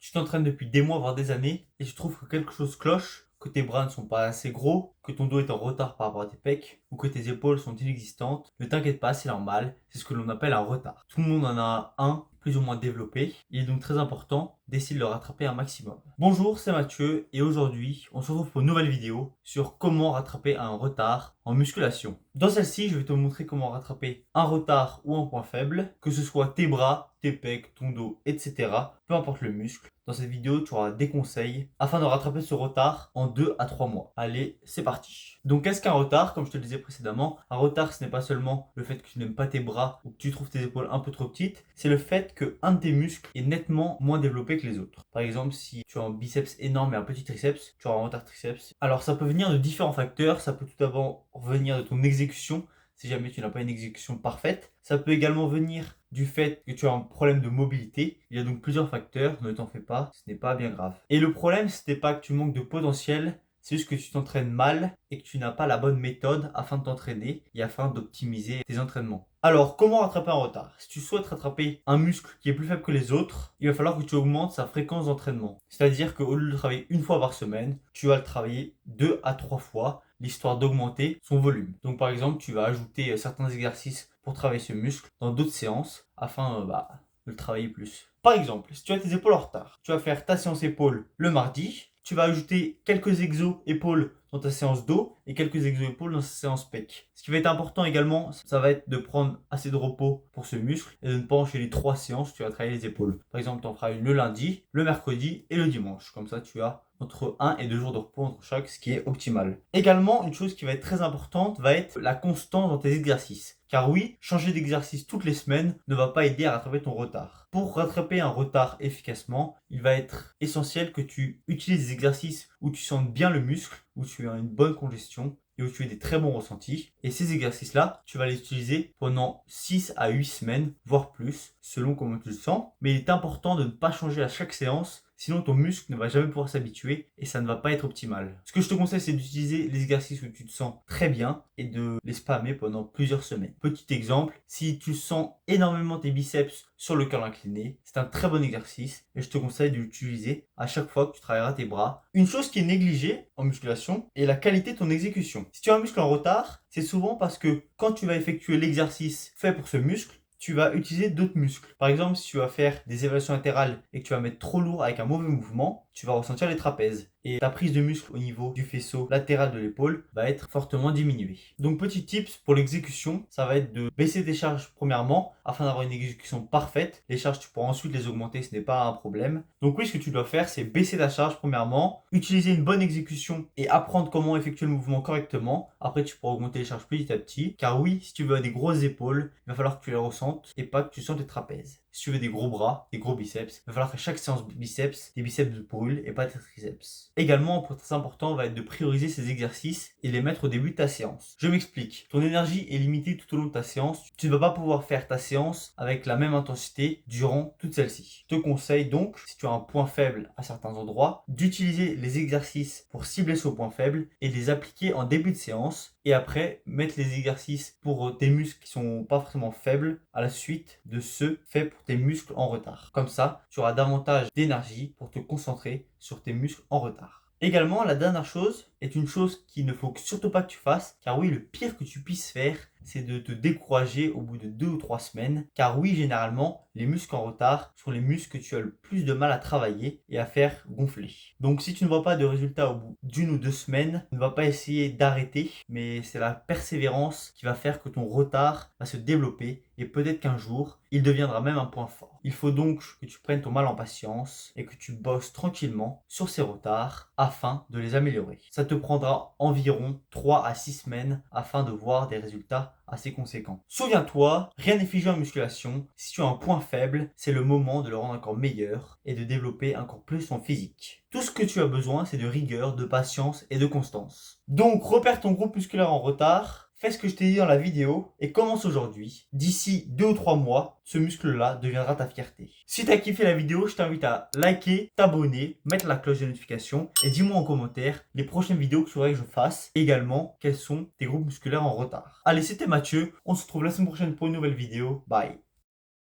tu t'entraînes depuis des mois, voire des années, et tu trouves que quelque chose cloche, que tes bras ne sont pas assez gros, que ton dos est en retard par rapport à tes pecs, ou que tes épaules sont inexistantes, ne t'inquiète pas, c'est normal, c'est ce que l'on appelle un retard. Tout le monde en a un plus ou moins développé, il est donc très important d'essayer de le rattraper un maximum. Bonjour, c'est Mathieu, et aujourd'hui, on se retrouve pour une nouvelle vidéo sur comment rattraper un retard en musculation. Dans celle-ci, je vais te montrer comment rattraper un retard ou un point faible, que ce soit tes bras, tes pecs, ton dos, etc. Peu importe le muscle. Dans cette vidéo, tu auras des conseils afin de rattraper ce retard en 2 à 3 mois. Allez, c'est parti. Donc, qu'est-ce qu'un retard? Comme je te le disais précédemment, un retard, ce n'est pas seulement le fait que tu n'aimes pas tes bras ou que tu trouves tes épaules un peu trop petites, c'est le fait qu'un de tes muscles est nettement moins développé que les autres. Par exemple, si tu as un biceps énorme et un petit triceps, tu auras un retard triceps. Alors, ça peut venir de différents facteurs. Ça peut tout d'abord venir de ton exécution, si jamais tu n'as pas une exécution parfaite. Ça peut également venir du fait que tu as un problème de mobilité. Il y a donc plusieurs facteurs, ne t'en fais pas, ce n'est pas bien grave. Et le problème, ce n'est pas que tu manques de potentiel, c'est juste que tu t'entraînes mal et que tu n'as pas la bonne méthode afin de t'entraîner et afin d'optimiser tes entraînements. Alors, comment rattraper un retard? Si tu souhaites rattraper un muscle qui est plus faible que les autres, il va falloir que tu augmentes sa fréquence d'entraînement. C'est-à-dire qu'au lieu de le travailler une fois par semaine, tu vas le travailler 2 à 3 fois, l'histoire d'augmenter son volume. Donc par exemple, tu vas ajouter certains exercices pour travailler ce muscle dans d'autres séances afin de le travailler plus. Par exemple, si tu as tes épaules en retard, tu vas faire ta séance épaules le mardi, tu vas ajouter quelques exos épaules dans ta séance dos et quelques exos épaules dans ta séance pec. Ce qui va être important également, ça va être de prendre assez de repos pour ce muscle et de ne pas enchaîner 3 séances où tu vas travailler les épaules. Par exemple, tu en feras une le lundi, le mercredi et le dimanche. Comme ça, tu as entre 1 et 2 jours de repos entre chaque, ce qui est optimal. Également, une chose qui va être très importante va être la constance dans tes exercices. Car oui, changer d'exercice toutes les semaines ne va pas aider à rattraper ton retard. Pour rattraper un retard efficacement, il va être essentiel que tu utilises des exercices où tu sentes bien le muscle, où tu as une bonne congestion et où tu as des très bons ressentis. Et ces exercices-là, tu vas les utiliser pendant 6 à 8 semaines, voire plus, selon comment tu le sens. Mais il est important de ne pas changer à chaque séance, sinon ton muscle ne va jamais pouvoir s'habituer et ça ne va pas être optimal. Ce que je te conseille, c'est d'utiliser les exercices où tu te sens très bien et de les spammer pendant plusieurs semaines. Petit exemple, si tu sens énormément tes biceps sur le curl incliné, c'est un très bon exercice et je te conseille de l'utiliser à chaque fois que tu travailleras tes bras. Une chose qui est négligée en musculation est la qualité de ton exécution. Si tu as un muscle en retard, c'est souvent parce que quand tu vas effectuer l'exercice fait pour ce muscle, tu vas utiliser d'autres muscles. Par exemple, si tu vas faire des élévations latérales et que tu vas mettre trop lourd avec un mauvais mouvement, tu vas ressentir les trapèzes. Et ta prise de muscle au niveau du faisceau latéral de l'épaule va être fortement diminuée. Donc petit tips pour l'exécution, ça va être de baisser tes charges premièrement afin d'avoir une exécution parfaite. Les charges, tu pourras ensuite les augmenter, ce n'est pas un problème. Donc oui, ce que tu dois faire, c'est baisser ta charge premièrement, utiliser une bonne exécution et apprendre comment effectuer le mouvement correctement. Après, tu pourras augmenter les charges petit à petit. Car oui, si tu veux des grosses épaules, il va falloir que tu les ressentes et pas que tu sentes les trapèzes. Si tu veux des gros bras, des gros biceps, il va falloir qu'à chaque séance biceps, tes biceps brûlent et pas tes triceps. Également, un point très important va être de prioriser ces exercices et les mettre au début de ta séance. Je m'explique. Ton énergie est limitée tout au long de ta séance. Tu ne vas pas pouvoir faire ta séance avec la même intensité durant toute celle-ci. Je te conseille donc, si tu as un point faible à certains endroits, d'utiliser les exercices pour cibler ce point faible et de les appliquer en début de séance. Et après, mettre les exercices pour tes muscles qui sont pas forcément faibles à la suite de ceux faits pour tes muscles en retard. Comme ça, tu auras davantage d'énergie pour te concentrer sur tes muscles en retard. Également, la dernière chose est une chose qu'il ne faut surtout pas que tu fasses, car oui, le pire que tu puisses faire, c'est de te décourager au bout de 2 ou 3 semaines. Car oui, généralement, les muscles en retard sont les muscles que tu as le plus de mal à travailler et à faire gonfler. Donc si tu ne vois pas de résultat au bout d'1 ou 2 semaines, ne va pas essayer d'arrêter, mais c'est la persévérance qui va faire que ton retard va se développer et peut-être qu'un jour, il deviendra même un point fort. Il faut donc que tu prennes ton mal en patience et que tu bosses tranquillement sur ces retards afin de les améliorer. Ça te prendra environ 3 à 6 semaines afin de voir des résultats assez conséquents. Souviens-toi, rien n'est figé en musculation. Si tu as un point faible, c'est le moment de le rendre encore meilleur et de développer encore plus ton physique. Tout ce que tu as besoin, c'est de rigueur, de patience et de constance. Donc, repère ton groupe musculaire en retard. Fais ce que je t'ai dit dans la vidéo et commence aujourd'hui. D'ici 2 ou 3 mois, ce muscle-là deviendra ta fierté. Si tu as kiffé la vidéo, je t'invite à liker, t'abonner, mettre la cloche de notification et dis-moi en commentaire les prochaines vidéos que tu voudrais que je fasse. Également, quels sont tes groupes musculaires en retard. Allez, c'était Mathieu. On se retrouve la semaine prochaine pour une nouvelle vidéo. Bye.